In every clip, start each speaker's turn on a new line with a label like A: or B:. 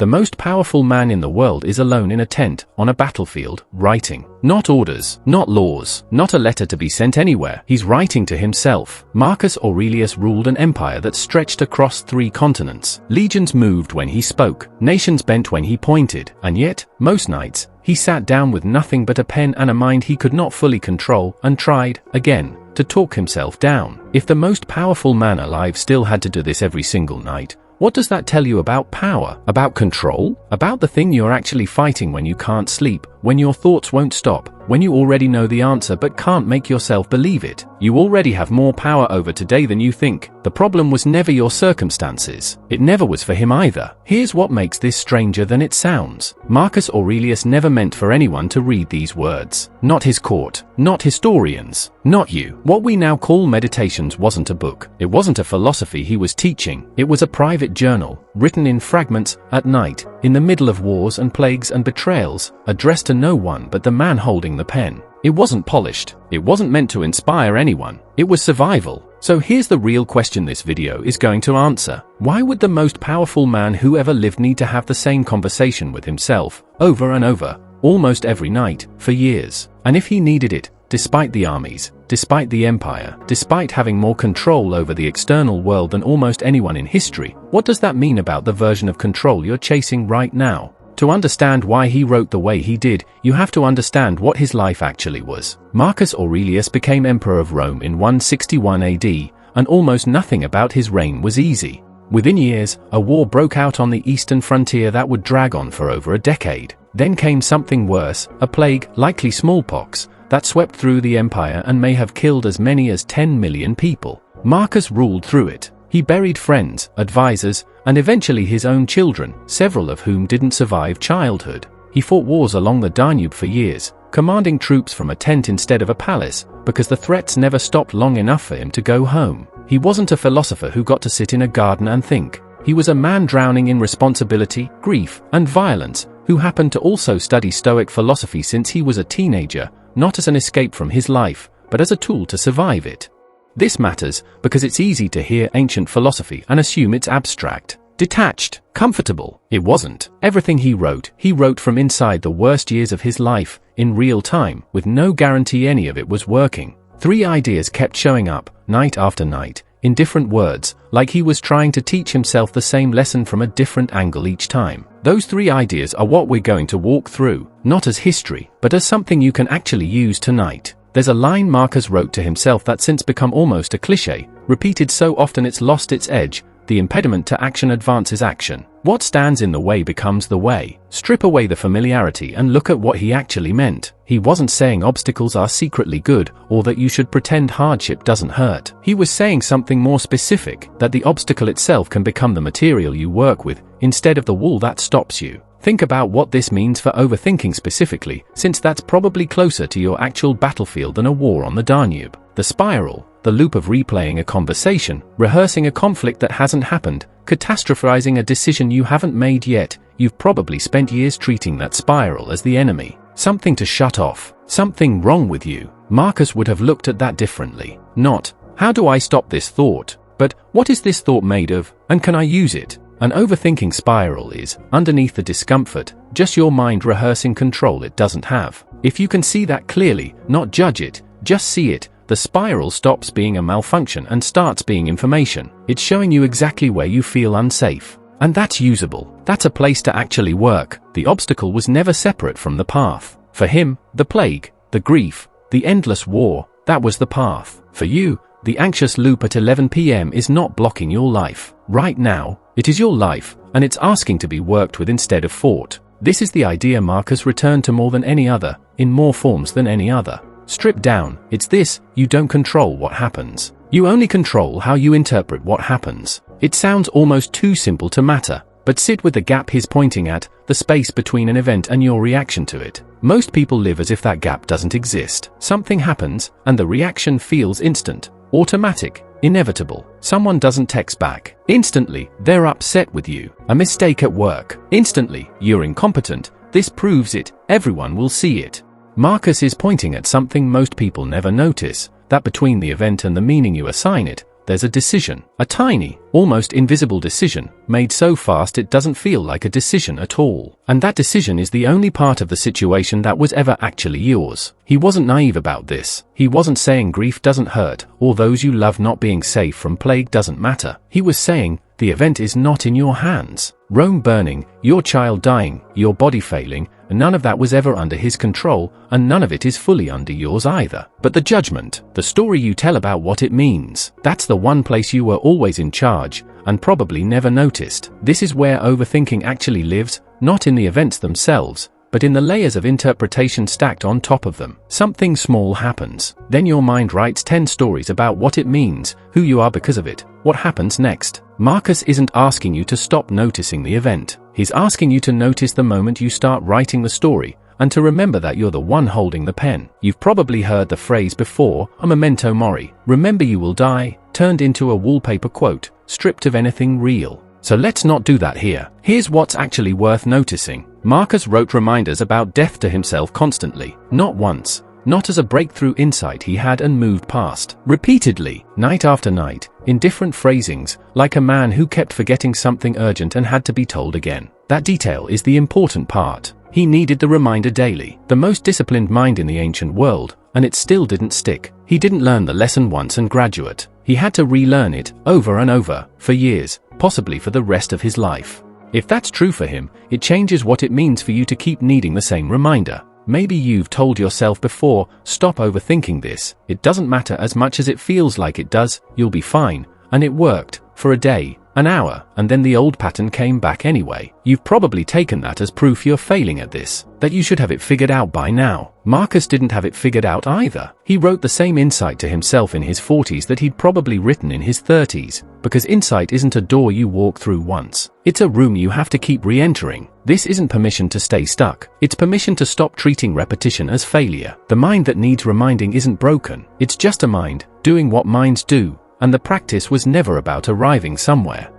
A: The most powerful man in the world is alone in a tent, on a battlefield, writing. Not orders, not laws, not a letter to be sent anywhere. He's writing to himself. Marcus Aurelius ruled an empire that stretched across 3 continents. Legions moved when he spoke. Nations bent when he pointed. And yet, most nights, he sat down with nothing but a pen and a mind he could not fully control, and tried, again, to talk himself down. If the most powerful man alive still had to do this every single night, what does that tell you about power? About control? About the thing you're actually fighting when you can't sleep, when your thoughts won't stop, when you already know the answer but can't make yourself believe it. You already have more power over today than you think. The problem was never your circumstances. It never was for him either. Here's what makes this stranger than it sounds. Marcus Aurelius never meant for anyone to read these words. Not his court, not historians, not you. What we now call Meditations wasn't a book. It wasn't a philosophy he was teaching. It was a private journal, written in fragments, at night, in the middle of wars and plagues and betrayals, addressed to no one but the man holding the pen. It wasn't polished. It wasn't meant to inspire anyone. It was survival. So here's the real question this video is going to answer. Why would the most powerful man who ever lived need to have the same conversation with himself, over and over, almost every night, for years? And if he needed it, despite the armies, despite the empire, despite having more control over the external world than almost anyone in history, what does that mean about the version of control you're chasing right now? To understand why he wrote the way he did, you have to understand what his life actually was. Marcus Aurelius became emperor of Rome in 161 AD, and almost nothing about his reign was easy. Within years, a war broke out on the eastern frontier that would drag on for over a decade. Then came something worse, a plague, likely smallpox, that swept through the empire and may have killed as many as 10 million people. Marcus ruled through it. He buried friends, advisors, and eventually his own children, several of whom didn't survive childhood. He fought wars along the Danube for years, commanding troops from a tent instead of a palace, because the threats never stopped long enough for him to go home. He wasn't a philosopher who got to sit in a garden and think. He was a man drowning in responsibility, grief, and violence, who happened to also study Stoic philosophy since he was a teenager, not as an escape from his life, but as a tool to survive it. This matters because it's easy to hear ancient philosophy and assume it's abstract, detached, comfortable. It wasn't. Everything he wrote from inside the worst years of his life, in real time, with no guarantee any of it was working. 3 ideas kept showing up, night after night, in different words, like he was trying to teach himself the same lesson from a different angle each time. Those 3 ideas are what we're going to walk through, not as history, but as something you can actually use tonight. There's a line Marcus wrote to himself that's since become almost a cliché, repeated so often it's lost its edge. The impediment to action advances action. What stands in the way becomes the way. Strip away the familiarity and look at what he actually meant. He wasn't saying obstacles are secretly good, or that you should pretend hardship doesn't hurt. He was saying something more specific, that the obstacle itself can become the material you work with, instead of the wall that stops you. Think about what this means for overthinking specifically, since that's probably closer to your actual battlefield than a war on the Danube. The spiral, the loop of replaying a conversation, rehearsing a conflict that hasn't happened, catastrophizing a decision you haven't made yet. You've probably spent years treating that spiral as the enemy, something to shut off, something wrong with you. Marcus would have looked at that differently. Not, how do I stop this thought? But, what is this thought made of, and can I use it? An overthinking spiral is, underneath the discomfort, just your mind rehearsing control it doesn't have. If you can see that clearly, not judge it, just see it, the spiral stops being a malfunction and starts being information. It's showing you exactly where you feel unsafe. And that's usable. That's a place to actually work. The obstacle was never separate from the path. For him, the plague, the grief, the endless war, that was the path. For you, the anxious loop at 11 p.m. is not blocking your life. Right now, it is your life, and it's asking to be worked with instead of fought. This is the idea Marcus returned to more than any other, in more forms than any other. Stripped down, it's this: you don't control what happens. You only control how you interpret what happens. It sounds almost too simple to matter, but sit with the gap he's pointing at, the space between an event and your reaction to it. Most people live as if that gap doesn't exist. Something happens, and the reaction feels instant, automatic, inevitable. Someone doesn't text back. Instantly, they're upset with you. A mistake at work. Instantly, you're incompetent. This proves it. Everyone will see it. Marcus is pointing at something most people never notice, that between the event and the meaning you assign it, there's a decision. A tiny, almost invisible decision, made so fast it doesn't feel like a decision at all. And that decision is the only part of the situation that was ever actually yours. He wasn't naive about this. He wasn't saying grief doesn't hurt, or those you love not being safe from plague doesn't matter. He was saying, the event is not in your hands. Rome burning, your child dying, your body failing, and none of that was ever under his control, and none of it is fully under yours either. But the judgment, the story you tell about what it means, that's the one place you were always in charge, and probably never noticed. This is where overthinking actually lives, not in the events themselves, but in the layers of interpretation stacked on top of them. Something small happens. Then your mind writes 10 stories about what it means, who you are because of it, what happens next. Marcus isn't asking you to stop noticing the event. He's asking you to notice the moment you start writing the story, and to remember that you're the one holding the pen. You've probably heard the phrase before, a memento mori, remember you will die, turned into a wallpaper quote, stripped of anything real. So let's not do that here. Here's what's actually worth noticing. Marcus wrote reminders about death to himself constantly, not once, not as a breakthrough insight he had and moved past. Repeatedly, night after night, in different phrasings, like a man who kept forgetting something urgent and had to be told again. That detail is the important part. He needed the reminder daily. The most disciplined mind in the ancient world, and it still didn't stick. He didn't learn the lesson once and graduate. He had to relearn it, over and over, for years, possibly for the rest of his life. If that's true for him, it changes what it means for you to keep needing the same reminder. Maybe you've told yourself before, stop overthinking this, it doesn't matter as much as it feels like it does, you'll be fine, and it worked, for a day, an hour, and then the old pattern came back anyway. You've probably taken that as proof you're failing at this, that you should have it figured out by now. Marcus didn't have it figured out either. He wrote the same insight to himself in his 40s that he'd probably written in his 30s, because insight isn't a door you walk through once. It's a room you have to keep re-entering. This isn't permission to stay stuck. It's permission to stop treating repetition as failure. The mind that needs reminding isn't broken. It's just a mind, doing what minds do. And the practice was never about arriving somewhere.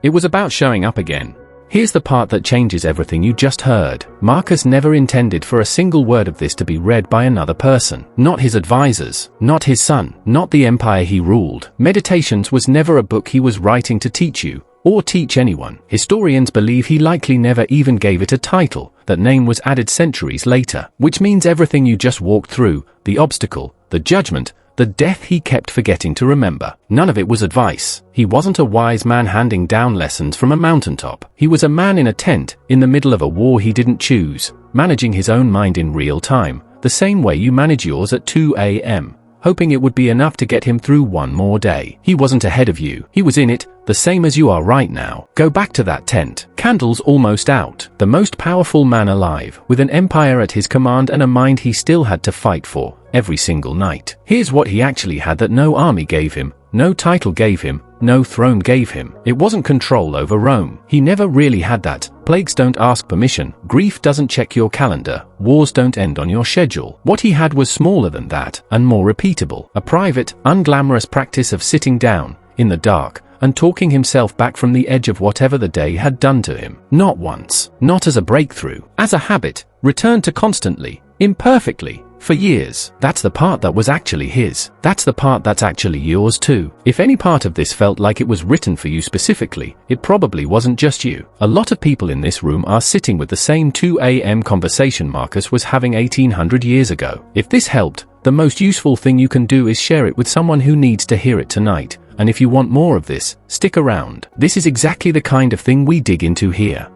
A: It was about showing up again. Here's the part that changes everything you just heard. Marcus never intended for a single word of this to be read by another person. Not his advisors, not his son, not the empire he ruled. Meditations was never a book he was writing to teach you, or teach anyone. Historians believe he likely never even gave it a title. That name was added centuries later, which means everything you just walked through, the obstacle, the judgment, the death he kept forgetting to remember. None of it was advice. He wasn't a wise man handing down lessons from a mountaintop. He was a man in a tent, in the middle of a war he didn't choose, managing his own mind in real time, the same way you manage yours at 2 a.m., hoping it would be enough to get him through one more day. He wasn't ahead of you. He was in it, the same as you are right now. Go back to that tent. Candles almost out. The most powerful man alive, with an empire at his command and a mind he still had to fight for, every single night. Here's what he actually had that no army gave him, no title gave him, no throne gave him. It wasn't control over Rome. He never really had that. Plagues don't ask permission. Grief doesn't check your calendar. Wars don't end on your schedule. What he had was smaller than that, and more repeatable. A private, unglamorous practice of sitting down, in the dark, and talking himself back from the edge of whatever the day had done to him. Not once. Not as a breakthrough. As a habit. Returned to constantly. Imperfectly. For years. That's the part that was actually his. That's the part that's actually yours too. If any part of this felt like it was written for you specifically, it probably wasn't just you. A lot of people in this room are sitting with the same 2 a.m. conversation Marcus was having 1800 years ago. If this helped, the most useful thing you can do is share it with someone who needs to hear it tonight. And if you want more of this, stick around. This is exactly the kind of thing we dig into here.